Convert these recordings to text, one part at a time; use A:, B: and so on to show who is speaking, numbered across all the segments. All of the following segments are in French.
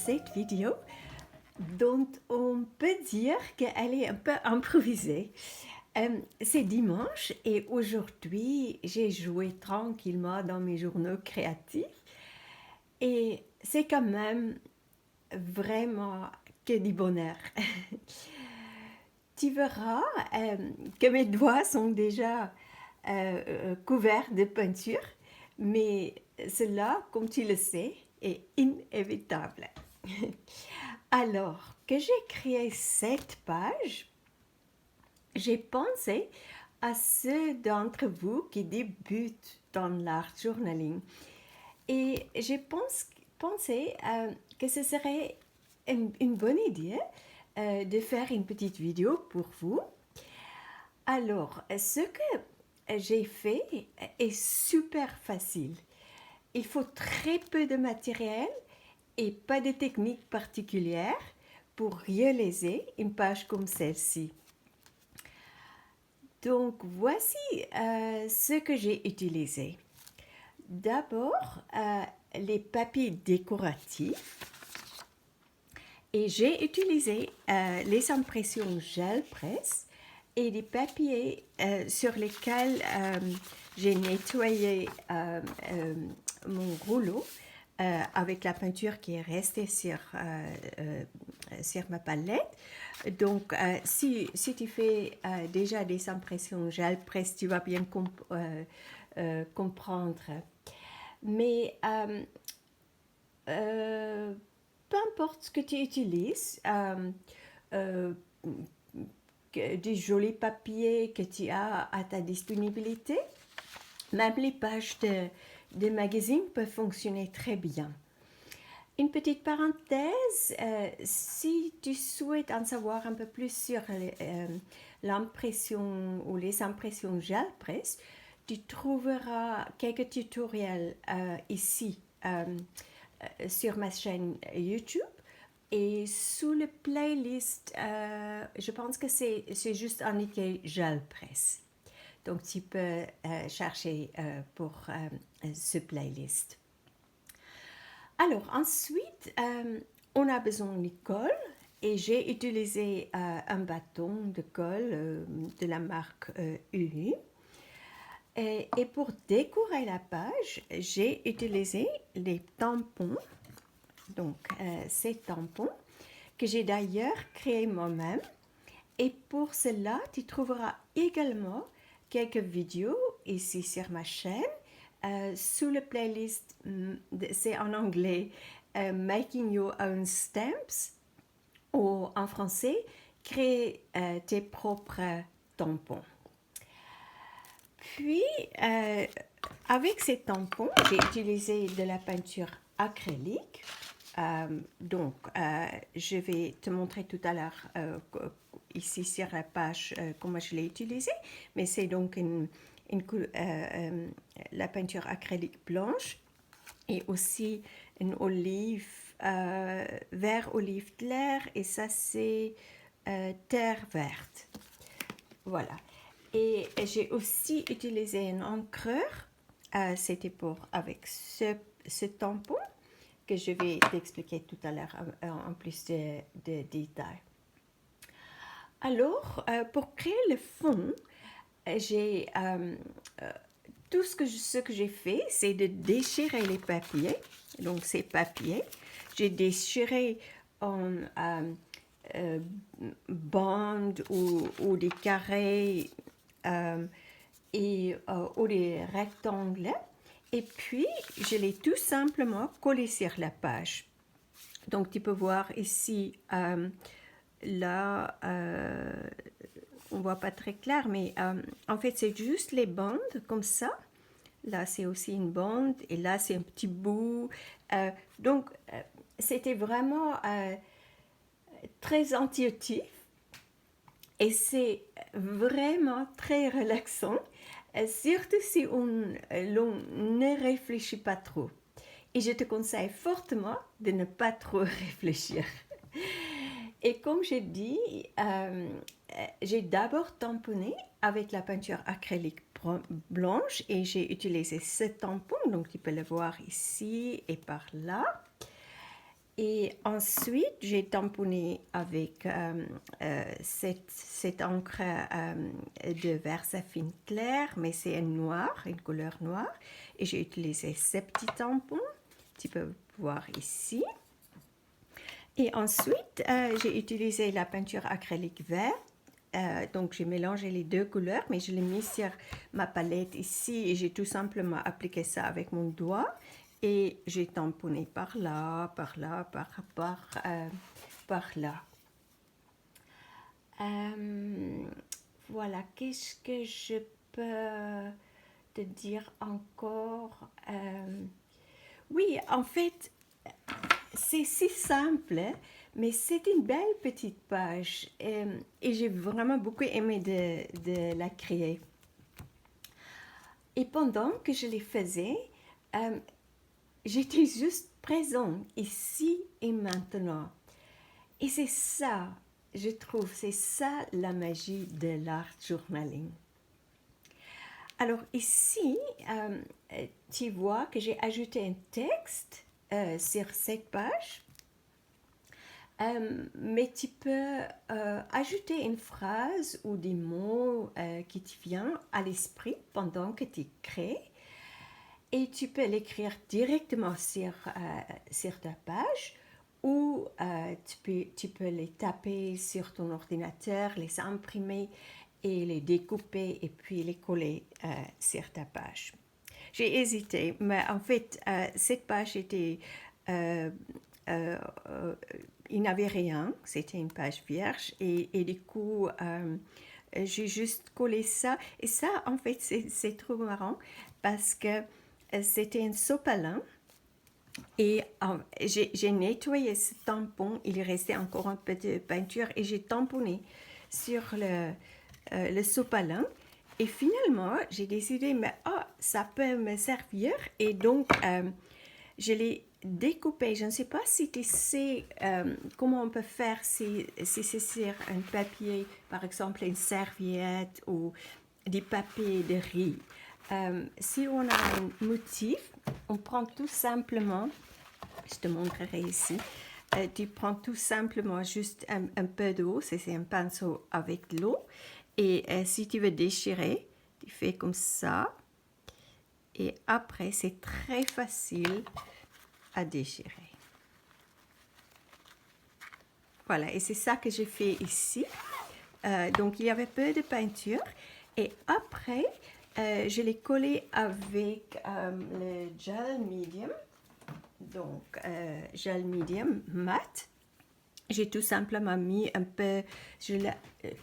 A: cette vidéo dont on peut dire qu'elle est un peu improvisée. C'est dimanche et aujourd'hui j'ai joué tranquillement dans mes journaux créatifs et c'est quand même vraiment que du bonheur. Tu verras que mes doigts sont déjà couverts de peinture, mais cela, comme tu le sais, est inévitable. Alors que j'ai créé cette page, j'ai pensé à ceux d'entre vous qui débutent dans l'art journaling. Et j'ai pensé que ce serait une bonne idée de faire une petite vidéo pour vous. Alors, ce que j'ai fait est super facile. Il faut très peu de matériel et pas de technique particulière pour réaliser une page comme celle-ci. Donc, voici ce que j'ai utilisé. D'abord, les papiers décoratifs. Et j'ai utilisé les impressions gel presse et des papiers sur lesquels j'ai nettoyé mon rouleau avec la peinture qui est restée sur ma palette. Donc, si tu fais déjà des impressions gel presse, tu vas bien comprendre. Mais peu importe ce que tu utilises, des jolis papiers que tu as à ta disponibilité, même les pages de magazines peuvent fonctionner très bien. Une petite parenthèse, si tu souhaites en savoir un peu plus sur l'impression ou les impressions gel presse, tu trouveras quelques tutoriels ici sur ma chaîne YouTube. Et sous le playlist, je pense que c'est juste indiqué gel presse. Donc tu peux chercher pour ce playlist. Alors ensuite, on a besoin de colle et j'ai utilisé un bâton de colle de la marque Uni. Et pour décorer la page, j'ai utilisé les tampons. Donc, ces tampons que j'ai d'ailleurs créés moi-même. Et pour cela, tu trouveras également quelques vidéos ici sur ma chaîne. Sous le playlist, c'est en anglais Making Your Own Stamps ou en français Créer tes propres tampons. Puis, avec ces tampons, j'ai utilisé de la peinture acrylique. Donc, je vais te montrer tout à l'heure ici sur la page comment je l'ai utilisé, mais c'est donc la peinture acrylique blanche et aussi une olive, vert olive clair, et ça c'est terre verte. Voilà. Et j'ai aussi utilisé un encreur, c'était avec ce tampon que je vais t'expliquer tout à l'heure en plus de détails. Alors, pour créer le fond, j'ai tout ce que j'ai fait, c'est de déchirer les papiers. Donc, ces papiers, j'ai déchiré en bandes ou des carrés ou des rectangles. Et puis, je l'ai tout simplement collé sur la page. Donc, tu peux voir ici, là, on ne voit pas très clair, mais en fait, c'est juste les bandes comme ça. Là, c'est aussi une bande et là, c'est un petit bout. Donc, c'était vraiment très intuitif et c'est vraiment très relaxant. Surtout si l'on ne réfléchit pas trop. Et je te conseille fortement de ne pas trop réfléchir. Et comme j'ai dit, j'ai d'abord tamponné avec la peinture acrylique blanche et j'ai utilisé ce tampon, donc tu peux le voir ici et par là. Et ensuite, j'ai tamponné avec cette encre de Versafine clair, mais c'est un noir, une couleur noire. Et j'ai utilisé ces petits tampons, tu peux voir ici. Et ensuite, j'ai utilisé la peinture acrylique vert. Donc, j'ai mélangé les deux couleurs, mais je l'ai mis sur ma palette ici et j'ai tout simplement appliqué ça avec mon doigt. Et j'ai tamponné par là, par là, par là. Voilà, qu'est-ce que je peux te dire encore? Oui, en fait, c'est si simple, hein, mais c'est une belle petite page et j'ai vraiment beaucoup aimé de la créer. Et pendant que je les faisais, j'étais juste présent ici et maintenant. Et c'est ça, je trouve, c'est ça la magie de l'art journaling. Alors ici, tu vois que j'ai ajouté un texte sur cette page. Mais tu peux ajouter une phrase ou des mots qui te viennent à l'esprit pendant que tu crées et tu peux l'écrire directement sur ta page ou tu peux les taper sur ton ordinateur, les imprimer et les découper et puis les coller sur ta page. J'ai hésité, mais en fait, cette page était... il n'avait rien, c'était une page vierge et du coup j'ai juste collé ça et ça en fait c'est trop marrant parce que c'était un sopalin et j'ai nettoyé ce tampon, il restait encore un peu de peinture et j'ai tamponné sur le sopalin et finalement j'ai décidé mais ça peut me servir et donc je l'ai découpé. Je ne sais pas si tu sais comment on peut faire si c'est sur un papier, par exemple une serviette ou des papiers de riz. Si on a un motif, on prend tout simplement, je te montrerai ici, tu prends tout simplement juste un peu d'eau, c'est un pinceau avec de l'eau, et si tu veux déchirer, tu fais comme ça, et après c'est très facile à déchirer. Voilà, et c'est ça que j'ai fait ici. Donc, il y avait peu de peinture. Et après, je l'ai collé avec le gel medium. Donc, gel medium mat. J'ai tout simplement mis un peu, je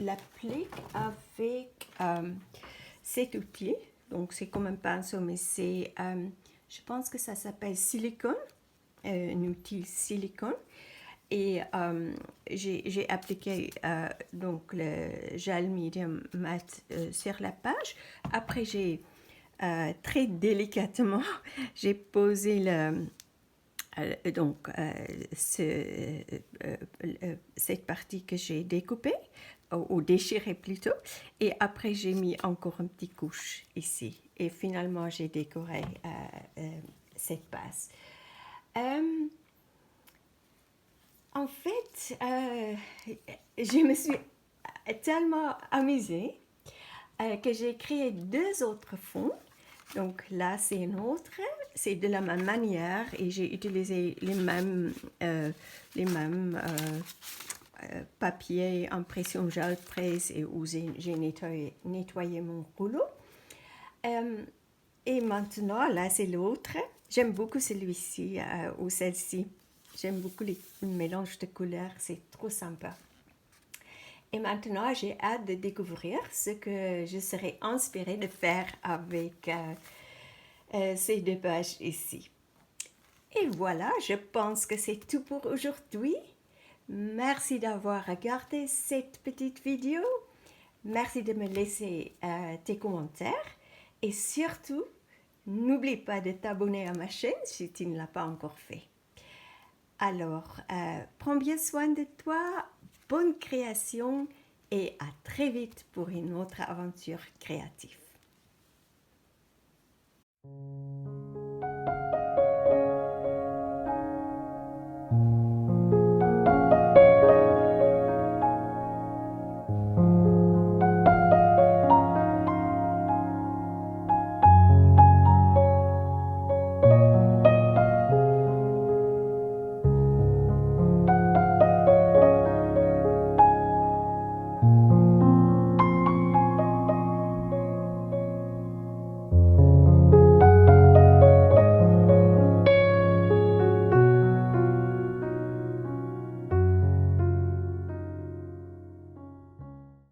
A: l'applique avec cet outil. Donc, c'est comme un pinceau, mais c'est, je pense que ça s'appelle silicone. Un outil silicone et j'ai appliqué donc le gel medium mat sur la page. Après j'ai très délicatement j'ai posé cette partie que j'ai découpée ou déchirée plutôt et après j'ai mis encore une petite couche ici et finalement j'ai décoré cette base. En fait, je me suis tellement amusée que j'ai créé deux autres fonds. Donc là, c'est une autre. C'est de la même manière et j'ai utilisé les mêmes papiers, impression gel presse et où j'ai nettoyé mon rouleau. Et maintenant, là, c'est l'autre. J'aime beaucoup celui-ci ou celle-ci. J'aime beaucoup les mélanges de couleurs, c'est trop sympa. Et maintenant, j'ai hâte de découvrir ce que je serai inspirée de faire avec ces deux pages ici. Et voilà, je pense que c'est tout pour aujourd'hui. Merci d'avoir regardé cette petite vidéo. Merci de me laisser tes commentaires. Et surtout, n'oublie pas de t'abonner à ma chaîne si tu ne l'as pas encore fait. Alors, prends bien soin de toi, bonne création et à très vite pour une autre aventure créative.